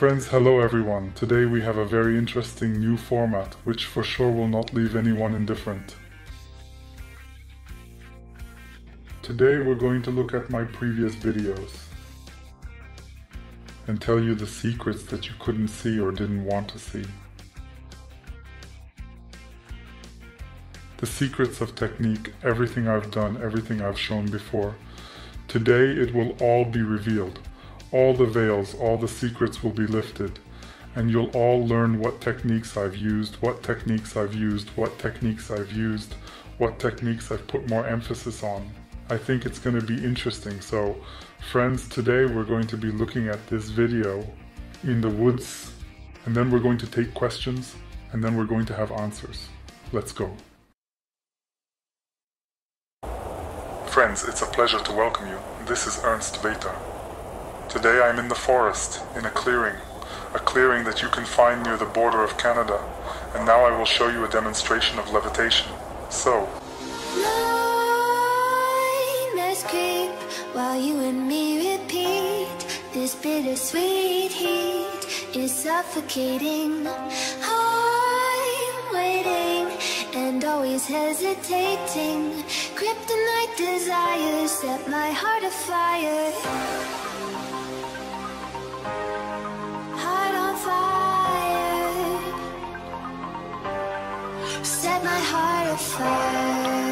Friends, hello everyone. Today we have a very interesting new format, which for sure will not leave anyone indifferent. Today we're going to look at my previous videos and tell you the secrets that you couldn't see or didn't want to see. The secrets of technique, everything I've done, everything I've shown before. Today it will all be revealed. All the veils, all the secrets will be lifted, and you'll all learn what techniques I've used, what techniques I've used, what techniques I've used, what techniques I've put more emphasis on. I think it's going to be interesting. So, friends, today we're going to be looking at this video in the woods, and then we're going to take questions, and then we're going to have answers. Let's go. Friends, it's a pleasure to welcome you. This is Ernst Veter. Today I'm in the forest, in a clearing that you can find near the border of Canada, and now I will show you a demonstration of levitation. So, nightmares creep while you and me repeat. This bittersweet heat is suffocating. I'm waiting and always hesitating. Kryptonite desires set my heart afire. Set my heart afire.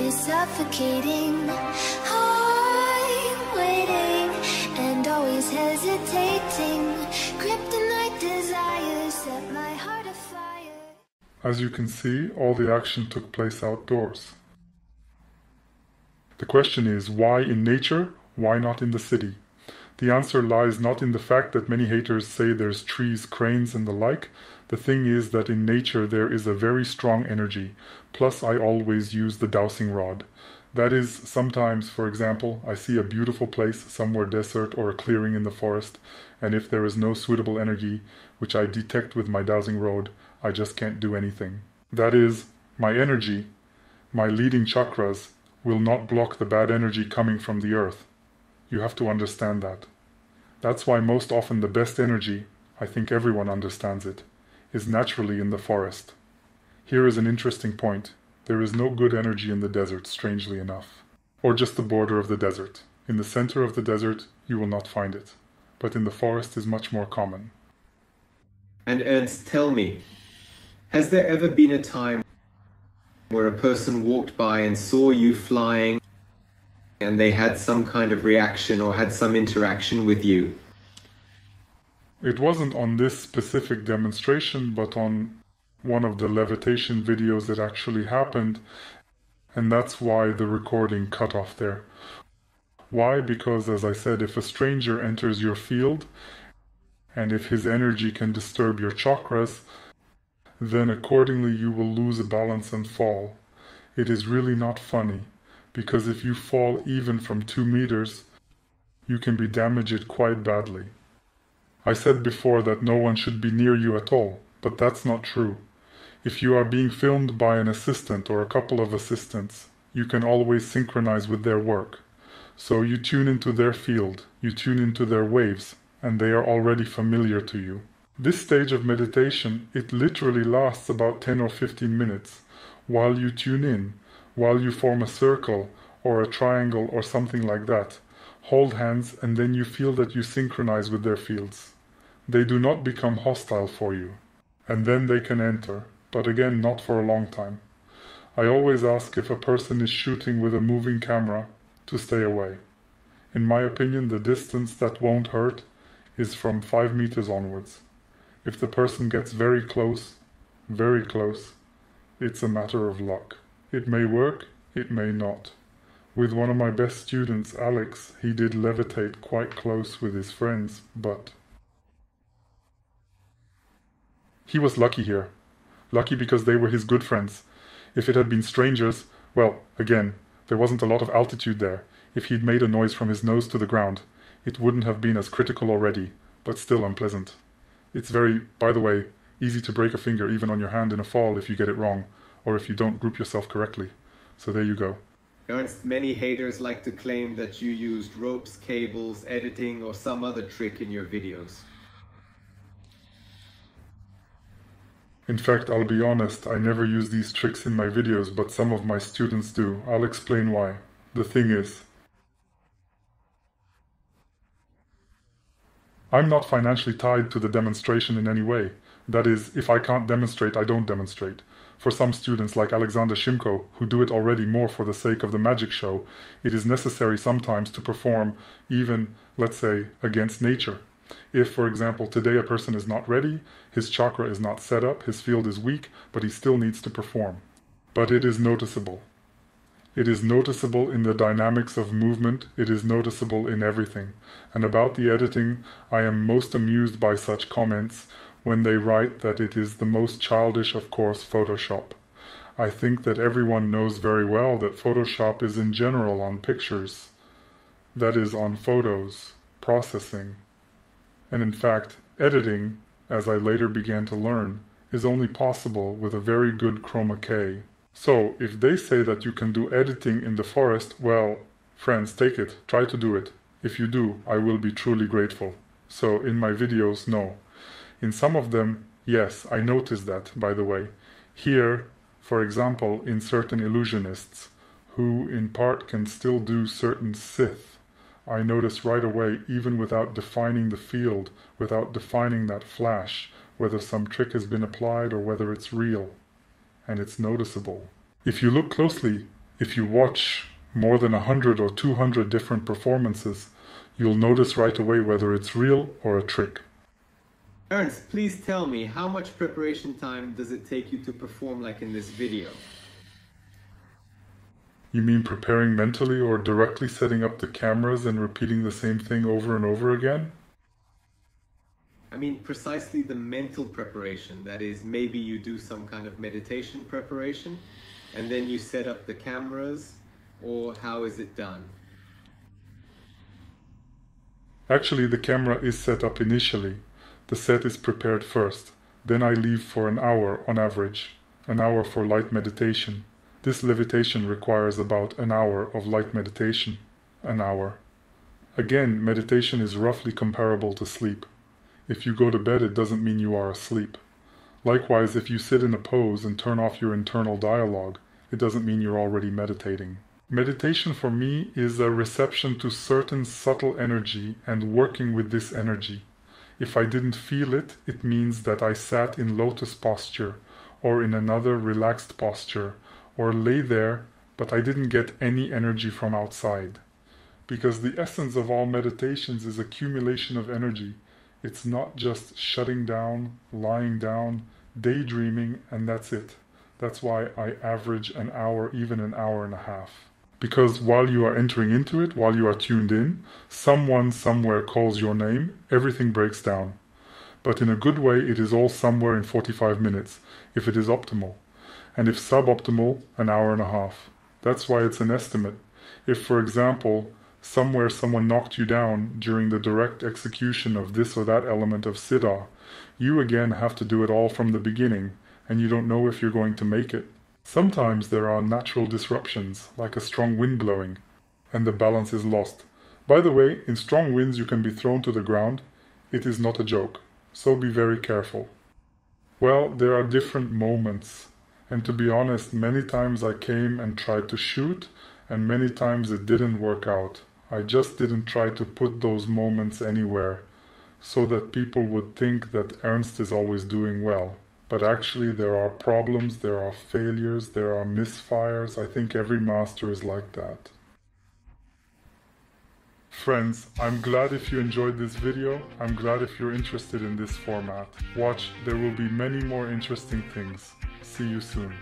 Suffocating. I'm waiting and always hesitating. Kryptonite desires set my heart afire. as you can see, all the action took place outdoors. The question is, why in nature? Why not in the city? The answer lies not in the fact that many haters say there's trees, cranes, and the like. The thing is that in nature there is a very strong energy. Plus, I always use the dowsing rod. That is, sometimes, for example, I see a beautiful place, somewhere desert or a clearing in the forest, and if there is no suitable energy, which I detect with my dowsing rod, I just can't do anything. That is, my energy, my leading chakras, will not block the bad energy coming from the earth. You have to understand that. That's why most often the best energy, I think everyone understands it, is naturally in the forest. Here is an interesting point. There is no good energy in the desert, strangely enough. Or just the border of the desert. In the center of the desert, you will not find it. But in the forest is much more common. And Ernst, tell me, has there ever been a time where a person walked by and saw you flying and they had some kind of reaction or had some interaction with you? It wasn't on this specific demonstration, but on one of the levitation videos that actually happened, and that's why the recording cut off there. Why? Because, as I said, if a stranger enters your field, and if his energy can disturb your chakras, then accordingly you will lose a balance and fall. It is really not funny, because if you fall even from 2 meters, you can be damaged quite badly. I said before that no one should be near you at all, but that's not true. If you are being filmed by an assistant or a couple of assistants, you can always synchronize with their work. So you tune into their field, you tune into their waves, and they are already familiar to you. This stage of meditation, it literally lasts about 10 or 15 minutes, while you tune in, while you form a circle or a triangle or something like that. Hold hands, and then you feel that you synchronize with their fields. They do not become hostile for you, and then they can enter, but again, not for a long time. I always ask if a person is shooting with a moving camera to stay away. In my opinion, the distance that won't hurt is from 5 meters onwards. If the person gets very close, it's a matter of luck. It may work, it may not. With one of my best students, Alex, he did levitate quite close with his friends, but he was lucky here. Lucky because they were his good friends. If it had been strangers, well, again, there wasn't a lot of altitude there. If he'd made a noise from his nose to the ground, it wouldn't have been as critical already, but still unpleasant. It's very, by the way, easy to break a finger even on your hand in a fall if you get it wrong, or if you don't group yourself correctly. So there you go. Ernst, many haters like to claim that you used ropes, cables, editing, or some other trick in your videos. In fact, I'll be honest, I never use these tricks in my videos, but some of my students do. I'll explain why. The thing is, I'm not financially tied to the demonstration in any way. That is, if I can't demonstrate, I don't demonstrate. For some students like Alexander Shimko, who do it already more for the sake of the magic show, it is necessary sometimes to perform even, let's say, against nature. If, for example, today a person is not ready, his chakra is not set up, his field is weak, but he still needs to perform. But it is noticeable. It is noticeable in the dynamics of movement, it is noticeable in everything. And about the editing, I am most amused by such comments when they write that it is the most childish, of course, Photoshop. I think that everyone knows very well that Photoshop is in general on pictures. That is, on photos, processing. And in fact, editing, as I later began to learn, is only possible with a very good chroma key. So, if they say that you can do editing in the forest, well, friends, take it, try to do it. If you do, I will be truly grateful. So, in my videos, no. In some of them, yes, I noticed that, by the way. Here, for example, in certain illusionists, who in part can still do certain Sith, I notice right away, even without defining the field, without defining that flash, whether some trick has been applied or whether it's real. And it's noticeable. If you look closely, if you watch more than 100 or 200 different performances, you'll notice right away whether it's real or a trick. Ernst, please tell me, how much preparation time does it take you to perform like in this video? You mean preparing mentally or directly setting up the cameras and repeating the same thing over and over again? I mean precisely the mental preparation. That is, maybe you do some kind of meditation preparation and then you set up the cameras, or how is it done? Actually, the camera is set up initially. The set is prepared first. Then I leave for an hour on average. An hour for light meditation. This levitation requires about an hour of light meditation. An hour. Again, meditation is roughly comparable to sleep. If you go to bed, it doesn't mean you are asleep. Likewise, if you sit in a pose and turn off your internal dialogue, it doesn't mean you're already meditating. Meditation for me is a reception to certain subtle energy and working with this energy. If I didn't feel it, it means that I sat in lotus posture, or in another relaxed posture, or lay there, but I didn't get any energy from outside. Because the essence of all meditations is accumulation of energy. It's not just shutting down, lying down, daydreaming, and that's it. That's why I average an hour, even an hour and a half. Because while you are entering into it, while you are tuned in, someone somewhere calls your name, everything breaks down. But in a good way, it is all somewhere in 45 minutes, if it is optimal. And if suboptimal, an hour and a half. That's why it's an estimate. If, for example, somewhere someone knocked you down during the direct execution of this or that element of Siddha, you again have to do it all from the beginning, and you don't know if you're going to make it. Sometimes there are natural disruptions, like a strong wind blowing, and the balance is lost. By the way, in strong winds you can be thrown to the ground. It is not a joke, so be very careful. Well, there are different moments, and to be honest, many times I came and tried to shoot, and many times it didn't work out. I just didn't try to put those moments anywhere, so that people would think that Ernst is always doing well. But actually there are problems, there are failures, there are misfires. I think every master is like that. Friends, I'm glad if you enjoyed this video. I'm glad if you're interested in this format. Watch, there will be many more interesting things. See you soon.